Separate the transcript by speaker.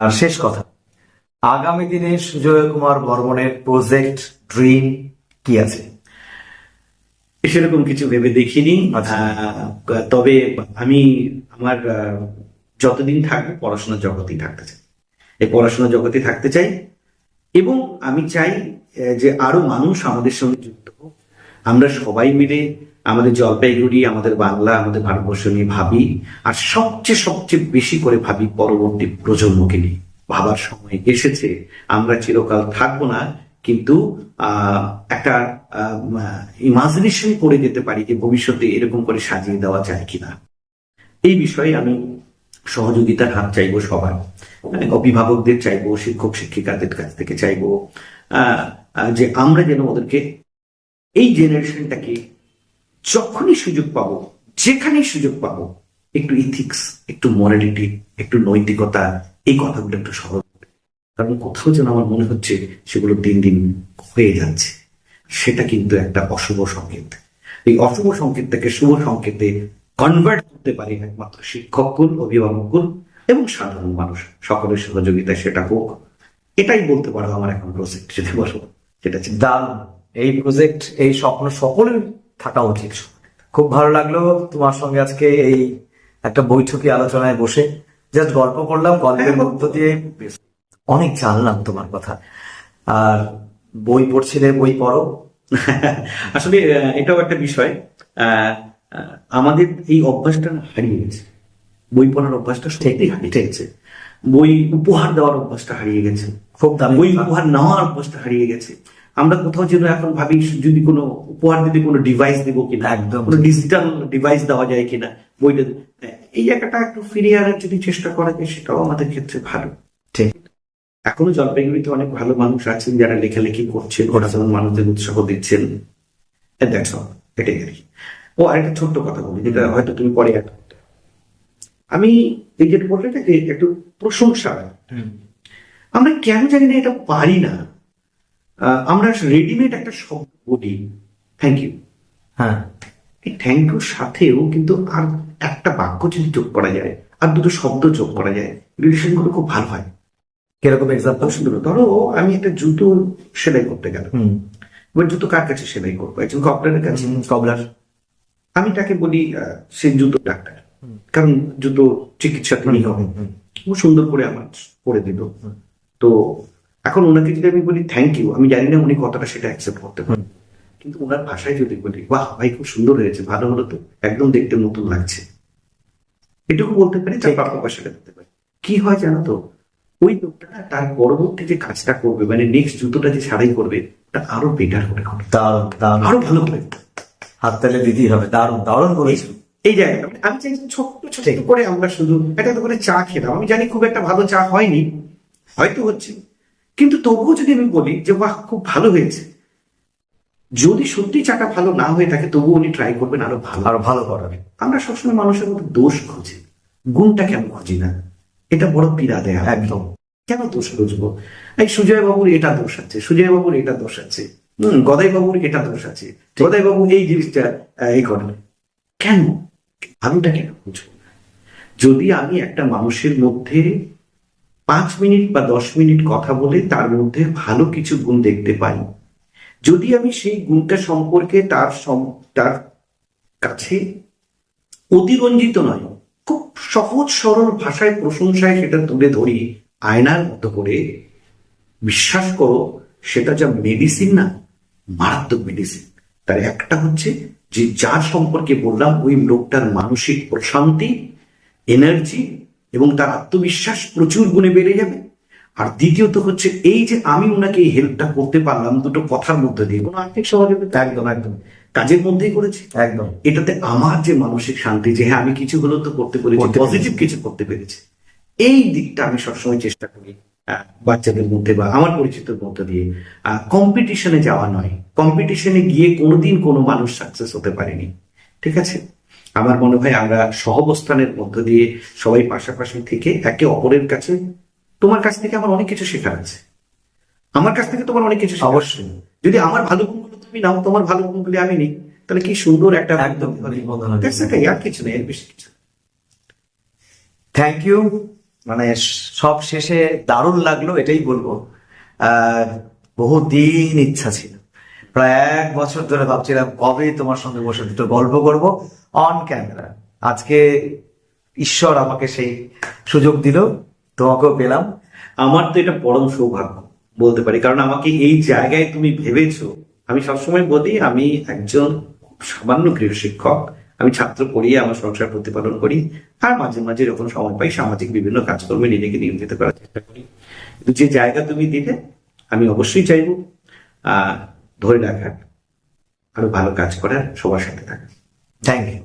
Speaker 1: আর শেষ কথা, আগামী দিনে সুজয় কুমার বর্মনের প্রজেক্ট ড্রিম কি আছে?
Speaker 2: সেরকম কিছু ভেবে দেখিনি।
Speaker 1: আচ্ছা।
Speaker 2: তবে আমি আমার যতদিন থাকবো পড়াশোনার জগতেই থাকতে চাই, এই পড়াশোনার জগতে থাকতে চাই। এবং আমি চাই যে আরো মানুষ আমাদের সঙ্গে যুক্ত হোক। আমরা সবাই মিলে আমাদের জলপাইগুড়ি, আমাদের বাংলা, আমাদের ভারতবর্ষ নিয়ে ভাবি। আর সবচেয়ে সবচেয়ে বেশি করে ভাবি পরবর্তী প্রজন্মকে নিয়ে। ভাবার সময় এসেছে। আমরা চিরকাল থাকবো না, কিন্তু একটা ইমাজিনেশন করে যেতে পারি যে ভবিষ্যতে এরকম করে সাজিয়ে দেওয়া যায় কিনা। এই বিষয়ে আমি সহযোগিতার হাত চাইবো সবার, মানে অভিভাবকদের চাইবো, শিক্ষক শিক্ষিকাদের কাছ থেকে চাইবো যে আমরা যেন ওদেরকে, এই জেনারেশনটাকে যখনই সুযোগ পাবো, যেখানেই সুযোগ পাবো, একটু ইথিক্স, একটু মরালিটি, একটু নৈতিকতা, এই কথাগুলো একটু সহজ। কারণ কোথাও যেন আমার মনে হচ্ছে সেগুলো দিন দিন হয়ে যাচ্ছে। সেটা কিন্তু একটা অশুভ সংকেত। এই অশুভ সংকেত থেকে শুভ সংকেতে কনভার্ট করতে পারে একমাত্র শিক্ষককুল, অভিভাবককুল এবং সাধারণ মানুষ সকলের সহযোগিতায় সেটা হোক। এটাই বলতে পারো আমার এখন প্রজেক্ট, যদি বলো সেটা
Speaker 1: দারুণ এই প্রজেক্ট, এই স্বপ্ন সকলের থাকা উচিত। খুব ভালো লাগলো তোমার সঙ্গে আজকে এই একটা বৈঠকি আলোচনায় বসে জাস্ট গল্প করলাম, গল্পের মধ্য দিয়ে অনেক জানলাম তোমার কথা। আর বই পড়ছিলে, বই পড়ো।
Speaker 2: আসলে এটাও একটা বিষয়। আমাদের এই অভ্যাসটা হারিয়ে গেছে, বই পড়ার অভ্যাসটা সত্যি হারিয়ে গেছে। বই উপহার দেওয়ার অভ্যাসটা হারিয়ে গেছে,
Speaker 1: খুব দামি
Speaker 2: বই উপহার নেওয়ার অভ্যাসটা হারিয়ে গেছে। আমরা কোথাও যেন এখন ভাবি যদি কোনো উপহার দিতে কোনো ডিভাইস দেবো কিনা,
Speaker 1: একদম
Speaker 2: কোনো ডিজিটাল ডিভাইস দেওয়া যায় কিনা, বইটা এই জায়গাটা একটু ফিরিয়ে আনার যদি চেষ্টা করা যায় সেটাও আমাদের ক্ষেত্রে ভালো।
Speaker 1: ঠিক।
Speaker 2: এখনো জলপাইগুড়িতে অনেক ভালো মানুষ আছেন যারা লেখালেখি করছেন, সাধারণ মানুষদের উৎসাহ দিচ্ছেন। এটাই আর কি। ও আরেকটা ছোট্ট কথা বলি, যেটা হয়তো তুমি পরে আমি এই যেটা বললে না যে একটু প্রশংসা, আমরা কেন জানি না এটা পারি না। আমরা রেডিমেড একটা শব্দ বলি থ্যাংক ইউ।
Speaker 1: হ্যাঁ,
Speaker 2: এই থ্যাংক ইউর সাথেও কিন্তু আর একটা বাক্য যদি যোগ করা যায়, আর দুটো শব্দ যোগ করা যায়, রিলেশন গুলো খুব ভালো হয়।
Speaker 1: কিরকম এক্সাম্পল?
Speaker 2: সুন্দর। ধরো আমি একটা জুতো সেলাই করতে গেলাম, এবার জুতো কার কাছে সেলাই করবো? একজন কবলারের কাছে।
Speaker 1: কবলার।
Speaker 2: আমি তাকে বলি সে জুতো ডাক্তার, কারণ জুতো চিকিৎসা তিনি হবেন, খুব সুন্দর করে আমার করে দিল। তো এখন ওনাকে যদি আমি বলি থ্যাংক ইউ, আমি জানি না উনি কতটা সেটা অ্যাকসেপ্ট করতে পারেন, কিন্তু ওনার ভাষায় যদি বলি বাহ ভাই খুব সুন্দর হয়েছে, ভালো হলো তো, একদম দেখতে নতুন লাগছে, এটুকু বলতে পারি, তার প্রাপ্য পয়সাটা দিতে পারি। কি হয় জানো তো, ওই লোকটা তার পরবর্তী যে কাজটা করবে, মানে নেক্সট জুতোটা যে সারাই করবে, ওটা আরো বেটার করে করবে,
Speaker 1: দারুণ দারুণ,
Speaker 2: আরো ভালো করে।
Speaker 1: হাততালি দিতেই হবে। দারুণ দারুণ করেছো।
Speaker 2: এই জায়গাটা মানে আমি চাই ছোট্ট ছোট্ট করে আমরা শুধু একটা করে চা খেলাম, আমি জানি খুব একটা ভালো চা হয়নি, হয়তো হচ্ছে, কিন্তু তবুও যদি আমি বলি যে বাহ খুব ভালো হয়েছে, যদি সত্যি চাটা ভালো না হয়ে থাকে তবুও উনি ট্রাই করবেন আরো ভালো,
Speaker 1: আরো ভালো করাবে।
Speaker 2: আমরা সবসময় মানুষের মধ্যে দোষ খুঁজি, গুণটা কেন খুঁজি না? এটা বড় পীড়া দেয়।
Speaker 1: একদম।
Speaker 2: কেন দোষ খুঁজবো? এই সুজয় বাবুর এটা দোষ আছে, সুজয় বাবুর এটা দোষ আছে, গদাই বাবুর এটা দোষ আছে, গদাই বাবু এই জিনিসটা এই করেন, কেন? ভালোটা কেন খুঁজবো? যদি আমি একটা মানুষের মধ্যে 5 মিনিট বা 10 মিনিট কথা বলে তার মধ্যে ভালো কিছু গুণ দেখতে পাই, যদি আমি সেই গুণটা সম্পর্কে তার কাছে অতিরঞ্জিত নয়, খুব সহজ সরল ভাষায় প্রশংসায় সেটা তুলে ধরি আয়নার মতো করে, বিশ্বাস করো সেটা যা মেডিসিন না, মারাত্মক মেডিসিন। তার একটা হচ্ছে যে যার সম্পর্কে বললাম ওই লোকটার মানসিক প্রশান্তি, এনার্জি এবং তার আত্মবিশ্বাস প্রচুর গুণে বেড়ে যাবে। আর দ্বিতীয়ত হচ্ছে এই যে আমি ওনাকে এই হেল্পটা করতে পারলাম দুটো কথার মধ্যে দিয়ে, কোনো আর্থিক সহযোগিতা,
Speaker 1: একদম একদম
Speaker 2: কাজের মধ্যেই করেছি,
Speaker 1: একদম।
Speaker 2: এটাতে আমার যে মানসিক শান্তি, যে হ্যাঁ আমি কিছু হলেও তো করতে পেরেছি, পজিটিভ কিছু করতে পেরেছি, এই দিকটা আমি সবসময় চেষ্টা করি বাচ্চাদের মধ্যে বা আমার পরিচিতের মধ্যে দিয়ে। কম্পিটিশনে যাওয়া নয়, কম্পিটিশনে গিয়ে কোনোদিন কোনো মানুষ সাকসেস হতে পারেনি, ঠিক আছে? আমার মনে হয় আমরা সহাবস্থানের মধ্য দিয়ে সবাই পাশাপাশি থেকে একে অপরের কাছে, তোমার কাছ থেকে আমার অনেক কিছু শেখার আছে, আমার কাছ থেকে তোমার অনেক কিছু
Speaker 1: অবশ্যই।
Speaker 2: যদি আমার ভালো গুণগুলো তুমি নাও, তোমার ভালো গুণগুলি আমি নিই, তাহলে কি সুন্দর একটা
Speaker 1: একদম।
Speaker 2: আর কিছু নেই, এর বেশি কিছু।
Speaker 1: Thank you. মানে সব শেষে দারুণ লাগলো, এটাই বলবো। বহুদিন ইচ্ছা ছিল, প্রায় 1 বছর ধরে ভাবছিলাম কবে তোমার সঙ্গে বসে দুটো গল্প করব অন ক্যামেরা। আজকে ঈশ্বর আমাকে সেই সুযোগ দিল, তোমাকেও পেলাম।
Speaker 2: আমার তো এটা পরম সৌভাগ্য বলতে পারি, কারণ আমাকে এই জায়গায় তুমি ভেবেছো। আমি সবসময় বলি আমি একজন সামান্য গৃহশিক্ষক, আমি ছাত্র পড়িয়ে আমার সংসার প্রতিপালন করি, আর মাঝে মাঝে যখন সময় পাই সামাজিক বিভিন্ন কাজকর্মে নিজেকে নিয়োজিত করার চেষ্টা করি। কিন্তু যে জায়গা তুমি দিলে আমি অবশ্যই চাইবো ধরে রাখার, আরো ভালো কাজ করার, সবার সাথে থাকার।
Speaker 1: Thank you.